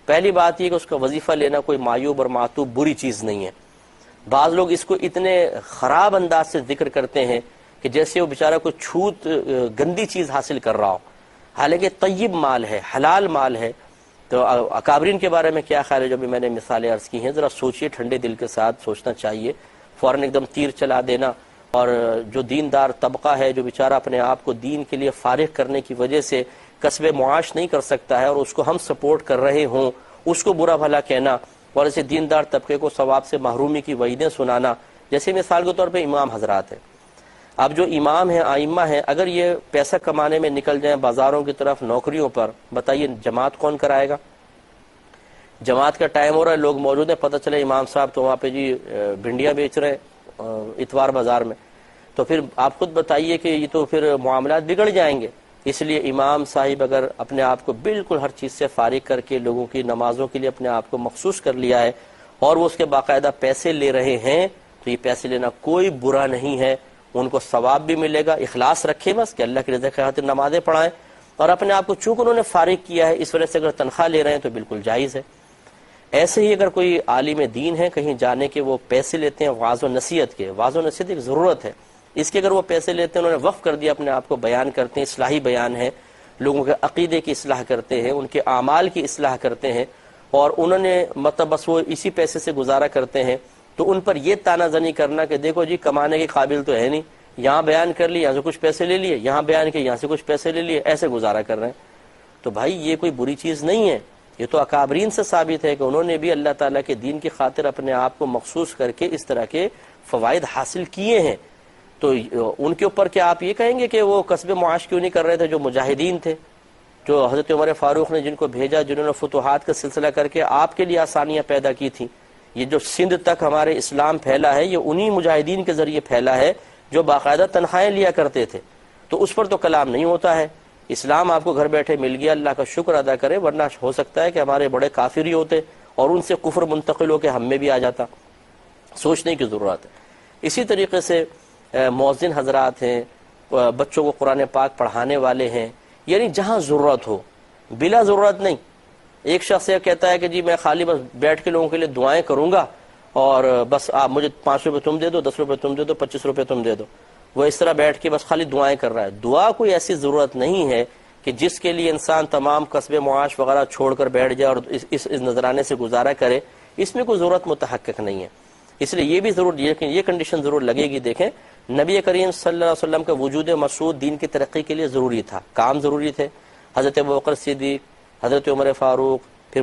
پہلی بات یہ کہ اس کا وظیفہ لینا کوئی معیوب اور معتوب بری چیز نہیں ہے۔ بعض لوگ اس کو اتنے خراب انداز سے ذکر کرتے ہیں کہ جیسے وہ بیچارہ کوئی چھوت گندی چیز حاصل کر رہا ہو، حالانکہ طیب مال ہے، حلال مال ہے۔ تو اکابرین کے بارے میں کیا خیال ہے؟ جو بھی میں نے مثالیں عرض کی ہیں، ذرا سوچئے، ٹھنڈے دل کے ساتھ سوچنا چاہیے، فوراً ایک دم تیر چلا دینا۔ اور جو دیندار طبقہ ہے، جو بیچارہ اپنے آپ کو دین کے لیے فارغ کرنے کی وجہ سے کسب معاش نہیں کر سکتا ہے اور اس کو ہم سپورٹ کر رہے ہوں، اس کو برا بھلا کہنا اور اسے دیندار طبقے کو ثواب سے محرومی کی وعیدیں سنانا، جیسے مثال کے طور پہ امام حضرات ہیں۔ اب جو امام ہیں، آئمہ ہیں، اگر یہ پیسہ کمانے میں نکل جائیں بازاروں کی طرف، نوکریوں پر، بتائیے جماعت کون کرائے گا؟ جماعت کا ٹائم ہو رہا ہے، لوگ موجود ہیں، پتہ چلے امام صاحب تو وہاں پہ جی بھنڈیاں بیچ رہے ہیں اتوار بازار میں، تو پھر آپ خود بتائیے کہ یہ تو پھر معاملات بگڑ جائیں گے۔ اس لیے امام صاحب اگر اپنے آپ کو بالکل ہر چیز سے فارغ کر کے لوگوں کی نمازوں کے لیے اپنے آپ کو مخصوص کر لیا ہے اور وہ اس کے باقاعدہ پیسے لے رہے ہیں، تو یہ پیسے لینا کوئی برا نہیں ہے، ان کو ثواب بھی ملے گا۔ اخلاص رکھے بس کہ اللہ کی رضا کی خاطر نمازیں پڑھائیں، اور اپنے آپ کو چونکہ انہوں نے فارغ کیا ہے اس وجہ سے اگر تنخواہ لے رہے ہیں تو بالکل جائز ہے۔ ایسے ہی اگر کوئی عالم دین ہے کہیں جانے کے، وہ پیسے لیتے ہیں وعظ و نصیحت کے، وعظ و نصیحت ایک ضرورت ہے، اس کے اگر وہ پیسے لیتے ہیں، انہوں نے وقف کر دیا اپنے آپ کو، بیان کرتے ہیں، اصلاحی بیان ہے، لوگوں کے عقیدے کی اصلاح کرتے ہیں، ان کے اعمال کی اصلاح کرتے ہیں، اور انہوں نے مطلب بس وہ اسی پیسے سے گزارا کرتے ہیں، تو ان پر یہ تانا زنی کرنا کہ دیکھو جی کمانے کے قابل تو ہے نہیں، یہاں بیان کر لی، یہاں سے کچھ پیسے لے لیے، یہاں بیان کیا، یہاں سے کچھ پیسے لے لیے، ایسے گزارا کر رہے ہیں، تو بھائی یہ کوئی بری چیز نہیں ہے۔ یہ تو اکابرین سے ثابت ہے کہ انہوں نے بھی اللہ تعالیٰ کے دین کی خاطر اپنے آپ کو مخصوص کر کے اس طرح کے فوائد حاصل کیے ہیں۔ تو ان کے اوپر کیا آپ یہ کہیں گے کہ وہ کسب معاش کیوں نہیں کر رہے تھے؟ جو مجاہدین تھے، جو حضرت عمر فاروق نے جن کو بھیجا، جنہوں نے فتوحات کا سلسلہ کر کے آپ کے لیے آسانیاں پیدا کی تھیں، یہ جو سندھ تک ہمارے اسلام پھیلا ہے، یہ انہی مجاہدین کے ذریعے پھیلا ہے جو باقاعدہ تنخواہیں لیا کرتے تھے، تو اس پر تو کلام نہیں ہوتا ہے۔ اسلام آپ کو گھر بیٹھے مل گیا، اللہ کا شکر ادا کرے، ورنہ ہو سکتا ہے کہ ہمارے بڑے کافر ہی ہوتے اور ان سے کفر منتقل ہو کے ہم میں بھی آ جاتا۔ سوچنے کی ضرورت ہے۔ اسی طریقے سے مؤذن حضرات ہیں، بچوں کو قرآن پاک پڑھانے والے ہیں، یعنی جہاں ضرورت ہو، بلا ضرورت نہیں۔ ایک شخص یہ کہتا ہے کہ جی میں خالی بس بیٹھ کے لوگوں کے لیے دعائیں کروں گا اور بس آپ مجھے 5 روپے تم دے دو، 10 روپے تم دے دو، 25 روپے تم دے دو، وہ اس طرح بیٹھ کے بس خالی دعائیں کر رہا ہے۔ دعا کوئی ایسی ضرورت نہیں ہے کہ جس کے لیے انسان تمام کسب معاش وغیرہ چھوڑ کر بیٹھ جائے اور اس نذرانے سے گزارا کرے، اس میں کوئی ضرورت متحقق نہیں ہے۔ اس لیے یہ بھی ضرور یہ کنڈیشن ضرور لگے گی۔ دیکھیں نبی کریم صلی اللہ علیہ وسلم کا وجود مسعود دین کی ترقی کے لیے ضروری تھا، کام ضروری تھے۔ حضرت ابوبکر صدیق، حضرت عمر فاروق، پھر